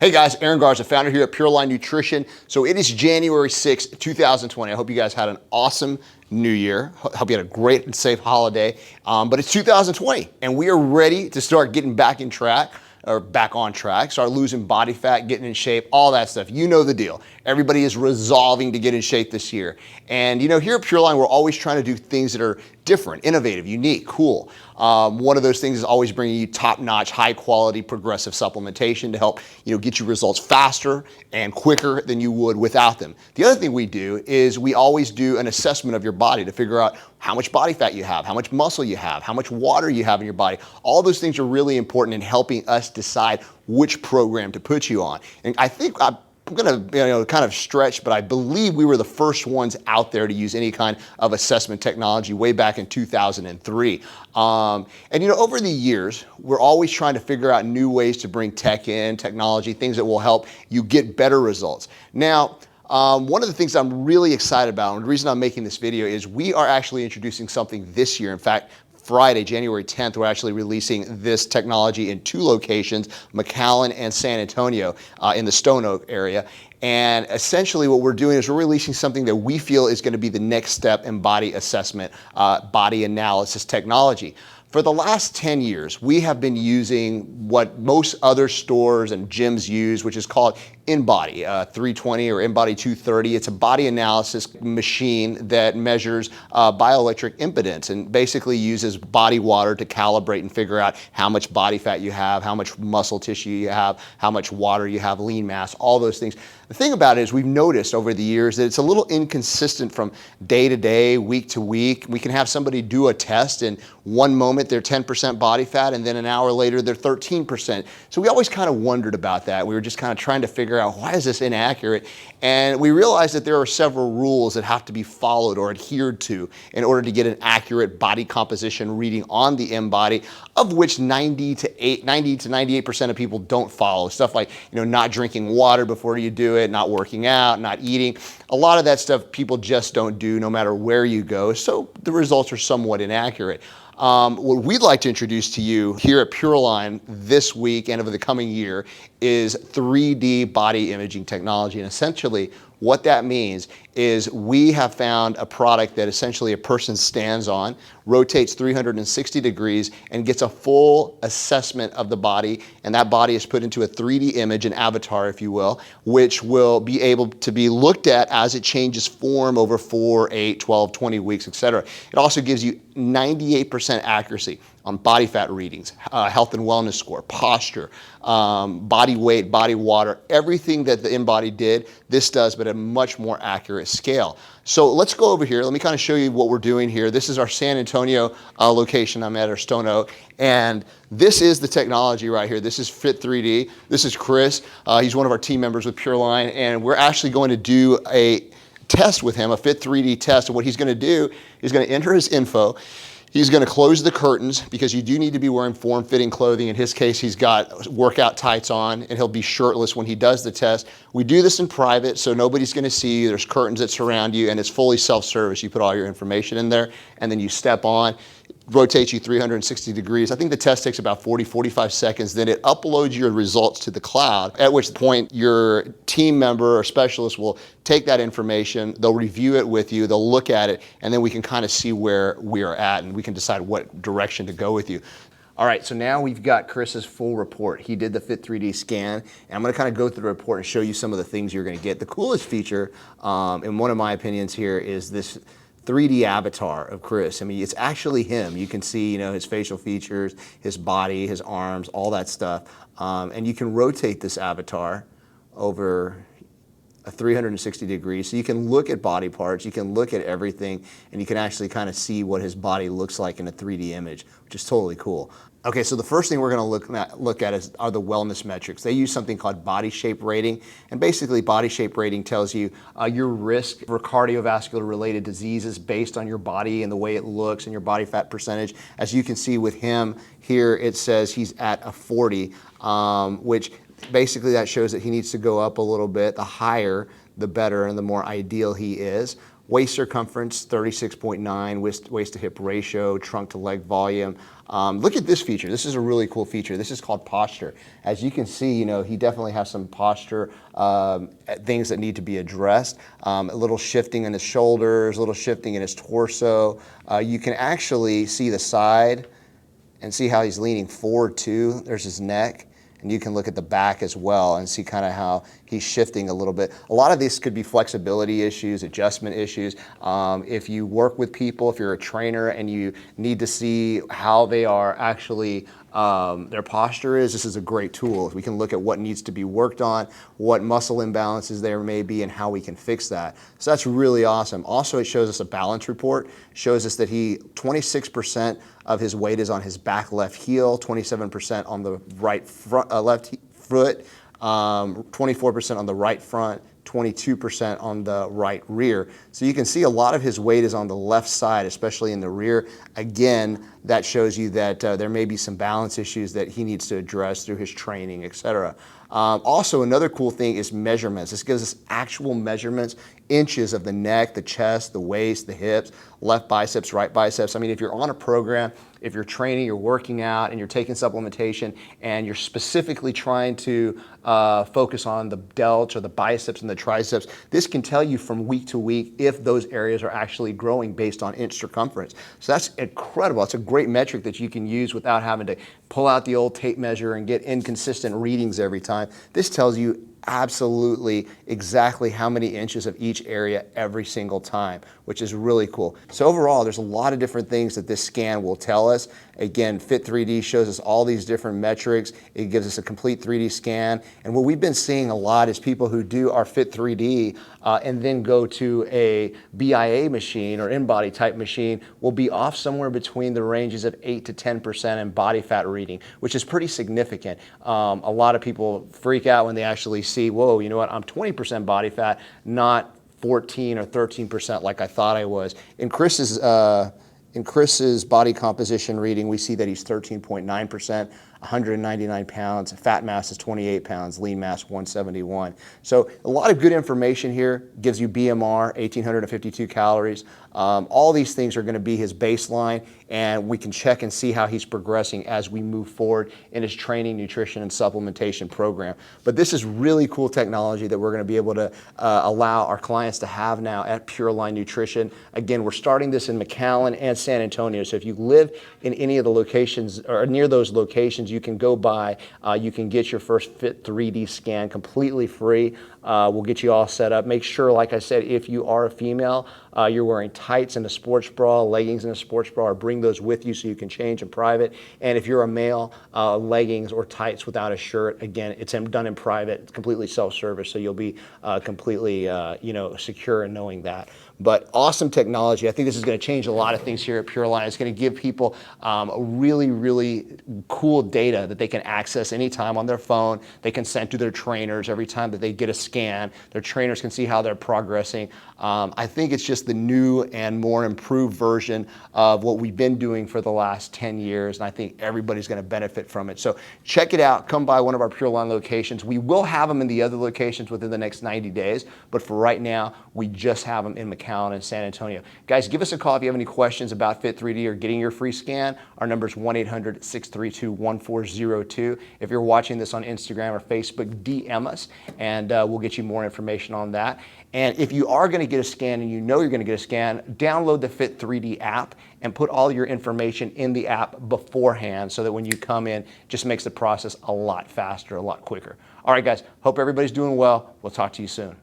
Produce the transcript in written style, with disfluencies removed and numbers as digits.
Hey guys, Aaron Garza, founder here at Pureline Nutrition. So it is January 6th, 2020. I hope you guys had an awesome new year. Hope you had a great and safe holiday. But it's 2020 and we are ready to start getting back in track. Or back on track, start losing body fat, getting in shape, all that stuff. You know the deal. Everybody is resolving to get in shape this year. And you know, here at Pureline, we're always trying to do things that are different, innovative, unique, cool. One of those things is always bringing you top-notch, high-quality, progressive supplementation to help get you results faster and quicker than you would without them. The other thing we do is we always do an assessment of your body to figure out how much body fat you have, how much muscle you have, how much water you have in your body. All those things are really important in helping us decide which program to put you on. And I think I'm going to kind of stretch, but I believe we were the first ones out there to use any kind of assessment technology way back in 2003. And over the years, we're always trying to figure out new ways to bring tech in, technology, things that will help you get better results. Now, one of the things I'm really excited about, and the reason I'm making this video, is we are actually introducing something this year. In fact, Friday, January 10th, we're actually releasing this technology in 2 locations, McAllen and San Antonio, in the Stone Oak area. And essentially what we're doing is we're releasing something that we feel is going to be the next step in body assessment, body analysis technology. For the last 10 years, we have been using what most other stores and gyms use, which is called InBody 320 or InBody 230. It's a body analysis machine that measures bioelectric impedance and basically uses body water to calibrate and figure out how much body fat you have, how much muscle tissue you have, how much water you have, lean mass, all those things. The thing about it is we've noticed over the years that it's a little inconsistent from day to day, week to week. We can have somebody do a test and one moment they're 10% body fat and then an hour later they're 13%. So we always kind of wondered about that. We were just kind of trying to figure out, why is this inaccurate? And we realized that there are several rules that have to be followed or adhered to in order to get an accurate body composition reading on the InBody, of which 90 to 98% of people don't follow. Stuff like not drinking water before you do it, not working out, not eating. A lot of that stuff people just don't do no matter where you go. So the results are somewhat inaccurate. What we'd like to introduce to you here at Pureline this week and over the coming year is 3D body imaging technology. And essentially what that means is we have found a product that essentially a person stands on, rotates 360 degrees, and gets a full assessment of the body. And that body is put into a 3D image, an avatar, if you will, which will be able to be looked at as it changes form over 4, 8, 12, 20 weeks, etc. It also gives you 98% accuracy on body fat readings, health and wellness score, posture, body weight, body water, everything that the InBody did, this does, but at a much more accurate scale. So let's go over here. Let me kind of show you what we're doing here. This is our San Antonio location. I'm at our Stone Oak, and this is the technology right here. This is Fit3D. This is Chris. He's one of our team members with Pureline, and we're actually going to do a test with him, a Fit3D test. And what he's going to do is going to enter his info. He's going to close the curtains because you do need to be wearing form-fitting clothing. In his case, he's got workout tights on and he'll be shirtless when he does the test. We do this in private, so nobody's going to see you. There's curtains that surround you and it's fully self-service. You put all your information in there and then you step on. Rotates you 360 degrees. I think the test takes about 45 seconds. Then it uploads your results to the cloud, at which point your team member or specialist will take that information, they'll review it with you, they'll look at it, and then we can kind of see where we are at and we can decide what direction to go with you. All right, so now we've got Chris's full report. He did the Fit3D scan, and I'm gonna kind of go through the report and show you some of the things you're gonna get. The coolest feature, in one of my opinions here, is this 3D avatar of Chris. I mean, it's actually him. You can see, his facial features, his body, his arms, all that stuff. And you can rotate this avatar over a 360 degrees. So you can look at body parts, you can look at everything, and you can actually kind of see what his body looks like in a 3D image, which is totally cool. Okay, so the first thing we're going to look at are the wellness metrics. They use something called body shape rating, and basically body shape rating tells you your risk for cardiovascular related diseases based on your body and the way it looks and your body fat percentage. As you can see with him here, it says he's at a 40, which basically that shows that he needs to go up a little bit. The higher, the better, and the more ideal he is. Waist circumference, 36.9, waist to hip ratio, trunk to leg volume. Look at this feature. This is a really cool feature. This is called posture. As you can see, he definitely has some posture things that need to be addressed. A little shifting in his shoulders, a little shifting in his torso. You can actually see the side and see how he's leaning forward too. There's his neck. And you can look at the back as well and see kind of how he's shifting a little bit. A lot of this could be flexibility issues, adjustment issues. If you work with people, if you're a trainer and you need to see how they are actually, their posture is, this is a great tool. We can look at what needs to be worked on, what muscle imbalances there may be, and how we can fix that. So that's really awesome. Also, it shows us a balance report, shows us that 26% of his weight is on his back left heel, 27% on the right front, left foot, 24% on the right front, 22% on the right rear. So you can see a lot of his weight is on the left side, especially in the rear. Again, that shows you that there may be some balance issues that he needs to address through his training, etc. Also, another cool thing is measurements. This gives us actual measurements, inches of the neck, the chest, the waist, the hips, left biceps, right biceps. I mean, if you're on a program, if you're training, you're working out, and you're taking supplementation, and you're specifically trying to focus on the delts or the biceps and the triceps, this can tell you from week to week if those areas are actually growing based on inch circumference. So that's incredible. It's a great metric that you can use without having to pull out the old tape measure and get inconsistent readings every time. This tells you absolutely exactly how many inches of each area every single time, which is really cool. So overall, there's a lot of different things that this scan will tell us. Again, Fit3D shows us all these different metrics. It gives us a complete 3D scan. And what we've been seeing a lot is people who do our Fit3D and then go to a BIA machine or in-body type machine will be off somewhere between the ranges of 8 to 10% in body fat reading, which is pretty significant. A lot of people freak out when they actually see, whoa, you know what, I'm 20% body fat, not 14 or 13% like I thought I was. In Chris's body composition reading, we see that he's 13.9%, 199 pounds, fat mass is 28 pounds, lean mass 171. So a lot of good information here, gives you BMR, 1,852 calories. All these things are gonna be his baseline, and we can check and see how he's progressing as we move forward in his training, nutrition, and supplementation program. But this is really cool technology that we're gonna be able to allow our clients to have now at Pureline Nutrition. Again, we're starting this in McAllen and San Antonio, so if you live in any of the locations or near those locations, you can go by, you can get your first Fit3D scan completely free. We'll get you all set up. Make sure, like I said, if you are a female, you're wearing tights and a sports bra, leggings and a sports bra, or bring those with you so you can change in private. And if you're a male, leggings or tights without a shirt, again, it's done in private. It's completely self-service, so you'll be completely secure in knowing that. But awesome technology. I think this is going to change a lot of things here at Pureline. It's going to give people really, really cool data that they can access anytime on their phone. They can send to their trainers every time that they get a scan. Their trainers can see how they're progressing. I think it's just the new and more improved version of what we've been doing for the last 10 years, and I think everybody's going to benefit from it. So check it out. Come by one of our Pureline locations. We will have them in the other locations within the next 90 days, but for right now, we just have them in McAllen and San Antonio. Guys, give us a call if you have any questions about Fit3D or getting your free scan. Our number is 1-800-632-1402. If you're watching this on Instagram or Facebook, DM us, and we'll get you more information on that. And if you are going to get a scan and you know you're going to get a scan, download the Fit3D app and put all your information in the app beforehand so that when you come in, it just makes the process a lot faster, a lot quicker. All right, guys, hope everybody's doing well. We'll talk to you soon.